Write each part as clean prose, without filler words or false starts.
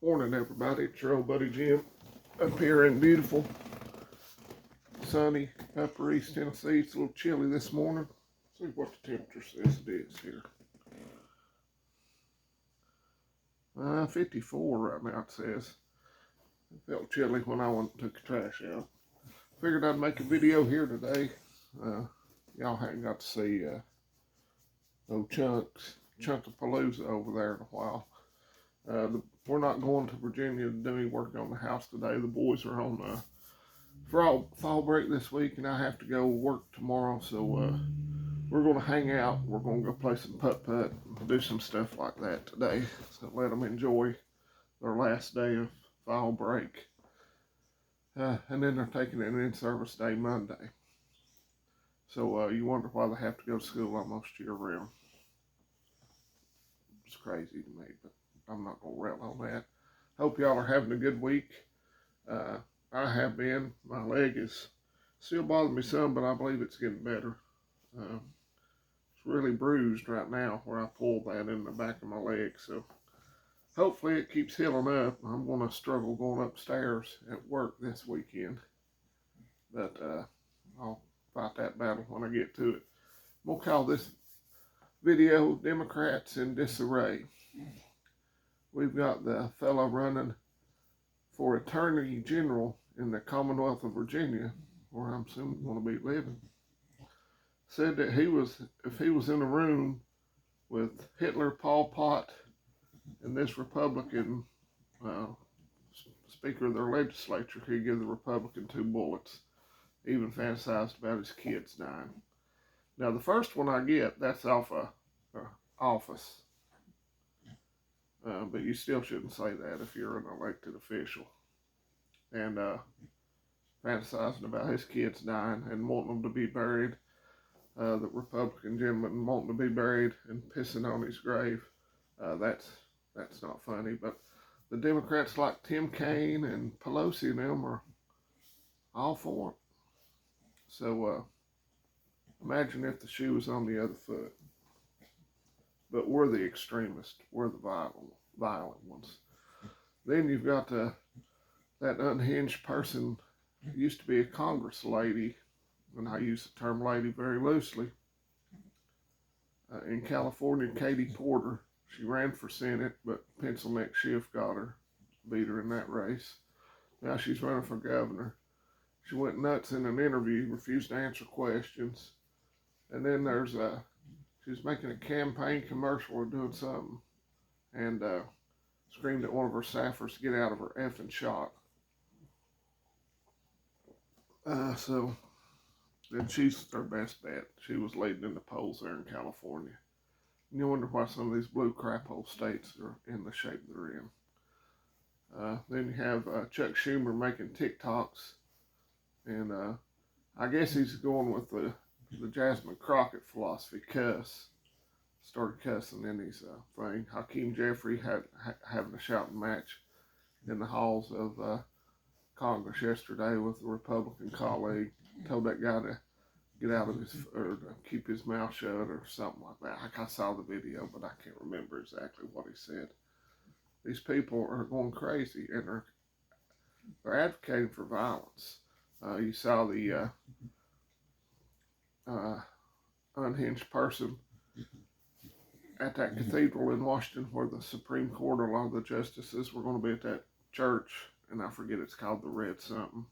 Morning, everybody. It's your old buddy Jim up here in beautiful, sunny Upper East Tennessee. It's a little chilly this morning. Let's see what the temperature says it is here. 54 right now, it says. It felt chilly when I went and took the trash out. Figured I'd make a video here today. Y'all haven't got to see old Chunk of Palooza over there in a while. We're not going to Virginia to do any work on the house today. The boys are on fall break this week, and I have to go work tomorrow. So we're going to hang out. We're going to go play some putt-putt and do some stuff like that today. So let them enjoy their last day of fall break. And then they're taking an in-service day Monday. So you wonder why they have to go to school almost year-round. It's crazy to me, but I'm not going to rail on that. Hope y'all are having a good week. I have been. My leg is still bothering me some, but I believe it's getting better. It's really bruised right now where I pulled that in the back of my leg. So hopefully it keeps healing up. I'm going to struggle going upstairs at work this weekend. But I'll fight that battle when I get to it. We'll call this video Democrats in Disarray. We've got the fellow running for Attorney General in the Commonwealth of Virginia, where I'm soon going to be living, said that if he was in a room with Hitler, Pol Pot, and this Republican Speaker of their legislature, he'd give the Republican 2 bullets. Even fantasized about his kids dying. Now, the first one I get, that's off office. But you still shouldn't say that if you're an elected official. And fantasizing about his kids dying and wanting them to be buried. The Republican gentleman wanting to be buried and pissing on his grave. That's not funny. But the Democrats like Tim Kaine and Pelosi and them are all for it. So imagine if the shoe was on the other foot. But we're the extremists. We're the violent ones. Then you've got that unhinged person who used to be a Congress lady, and I use the term lady very loosely, in California, Katie Porter. She ran for Senate, but Pencil Neck Schiff got her, beat her in that race. Now she's running for governor. She went nuts in an interview, refused to answer questions. And then she was making a campaign commercial or doing something, and screamed at one of her staffers to get out of her effing shot. So then she's their best bet. She was leading in the polls there in California. And you wonder why some of these blue crap hole states are in the shape they're in. Then you have Chuck Schumer making TikToks, and I guess he's going with the Jasmine Crockett philosophy, started cussing in his thing. Hakeem Jeffrey having a shouting match in the halls of Congress yesterday with a Republican colleague. Told that guy to get out of or to keep his mouth shut or something like that. I saw the video, but I can't remember exactly what he said. These people are going crazy, and they're advocating for violence. You saw the unhinged person at that cathedral in Washington where the Supreme Court, a lot of the justices were going to be at that church, and I forget it's called the Red something,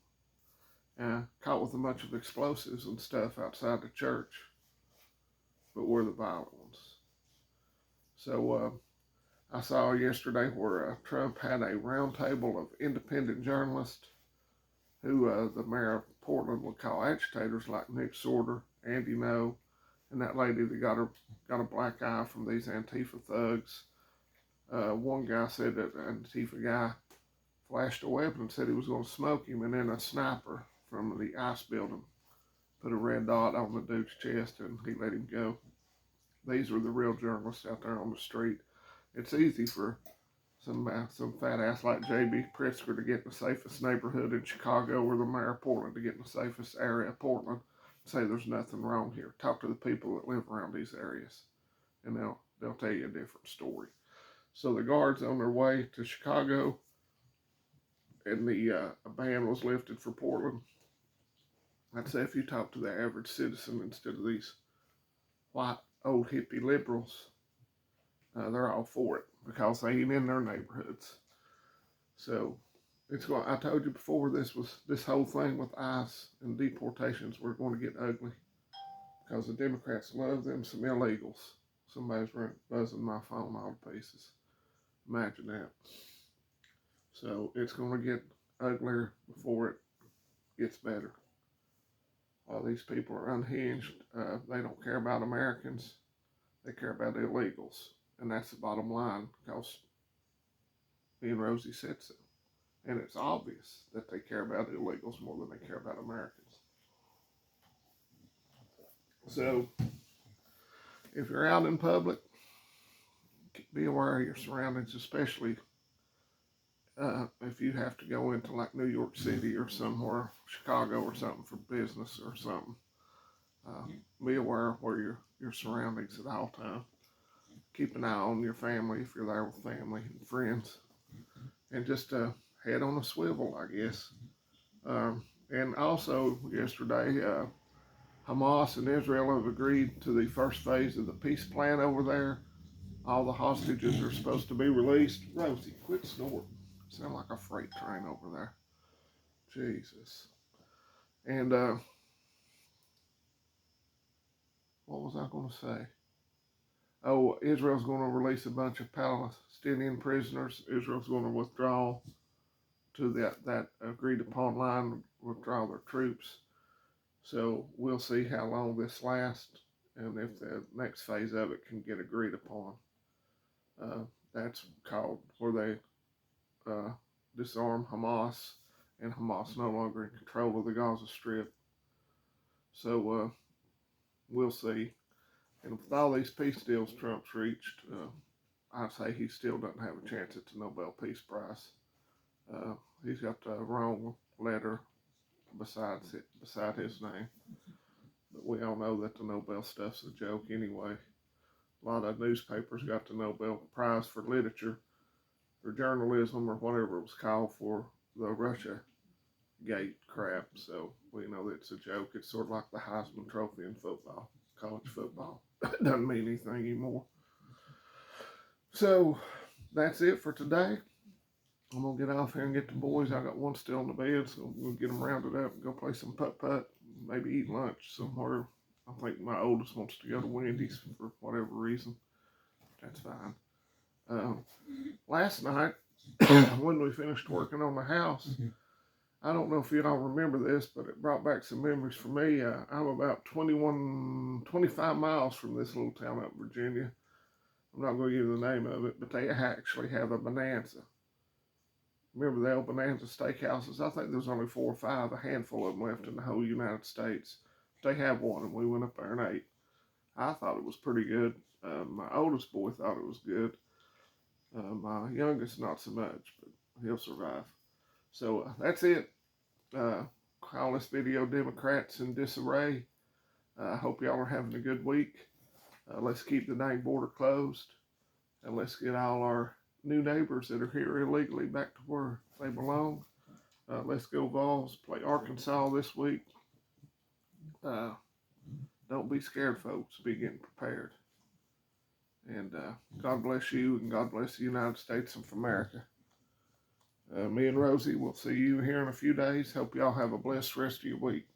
caught with a bunch of explosives and stuff outside the church. But we're the violent ones. So I saw yesterday where Trump had a roundtable of independent journalists who the mayor of Portland would call agitators, like Nick Sorter, Andy No, and that lady that got a black eye from these Antifa thugs. One guy said that an Antifa guy flashed a weapon and said he was going to smoke him, and then a sniper from the ICE building put a red dot on the dude's chest and he let him go. These are the real journalists out there on the street. It's easy for some fat ass like J.B. Pritzker to get in the safest neighborhood in Chicago, or the mayor of Portland to get in the safest area of Portland, and say there's nothing wrong here. Talk to the people that live around these areas, and they'll tell you a different story. So the guards on their way to Chicago, and the ban was lifted for Portland. I'd say if you talk to the average citizen instead of these white old hippie liberals, they're all for it because they ain't in their neighborhoods. So it's going. I told you before, this whole thing with ICE and deportations were going to get ugly because the Democrats love them some illegals. Somebody's buzzing my phone all to pieces. Imagine that. So it's going to get uglier before it gets better. These people are unhinged. They don't care about Americans. They care about illegals. And that's the bottom line because me and Rosie said so. And it's obvious that they care about illegals more than they care about Americans. So if you're out in public, be aware of your surroundings, especially if you have to go into like New York City or somewhere, Chicago or something for business or something. Be aware of where your surroundings at all times. Keep an eye on your family if you're there with family and friends. And just head on a swivel, I guess. And also, yesterday, Hamas and Israel have agreed to the first phase of the peace plan over there. All the hostages are supposed to be released. Rosie, quit snorting. Sound like a freight train over there. Jesus. And what was I going to say? Oh, Israel's going to release a bunch of Palestinian prisoners. Israel's going to withdraw to that agreed upon line, withdraw their troops. So we'll see how long this lasts and if the next phase of it can get agreed upon. That's called where they disarm Hamas, and Hamas no longer in control of the Gaza Strip. So we'll see. And with all these peace deals Trump's reached, I'd say he still doesn't have a chance at the Nobel Peace Prize. He's got the wrong letter beside his name. But we all know that the Nobel stuff's a joke anyway. A lot of newspapers got the Nobel Prize for literature or journalism or whatever it was called for the Russia Gate crap. So we know that it's a joke. It's sort of like the Heisman Trophy in football, college football. It doesn't mean anything anymore. So that's it for today. I'm going to get off here and get the boys. I got one still in the bed, so we'll get them rounded up and go play some putt-putt, maybe eat lunch somewhere. I think my oldest wants to go to Wendy's for whatever reason. That's fine. Last night, when we finished working on the house, I don't know if you all remember this, but it brought back some memories for me. I'm about 25 miles from this little town up in Virginia. I'm not going to give you the name of it, but they actually have a Bonanza. Remember the old Bonanza steakhouses? I think there's only 4 or 5, a handful of them left in the whole United States. They have one, and we went up there and ate. I thought it was pretty good. My oldest boy thought it was good. My youngest, not so much, but he'll survive. So that's it. Call this video Democrats in Disarray. I hope y'all are having a good week. Let's keep the dang border closed. And let's get all our new neighbors that are here illegally back to where they belong. Let's go Vols. Play Arkansas this week. Don't be scared, folks. Be getting prepared. And God bless you, and God bless the United States of America. Me and Rosie will see you here in a few days. Hope y'all have a blessed rest of your week.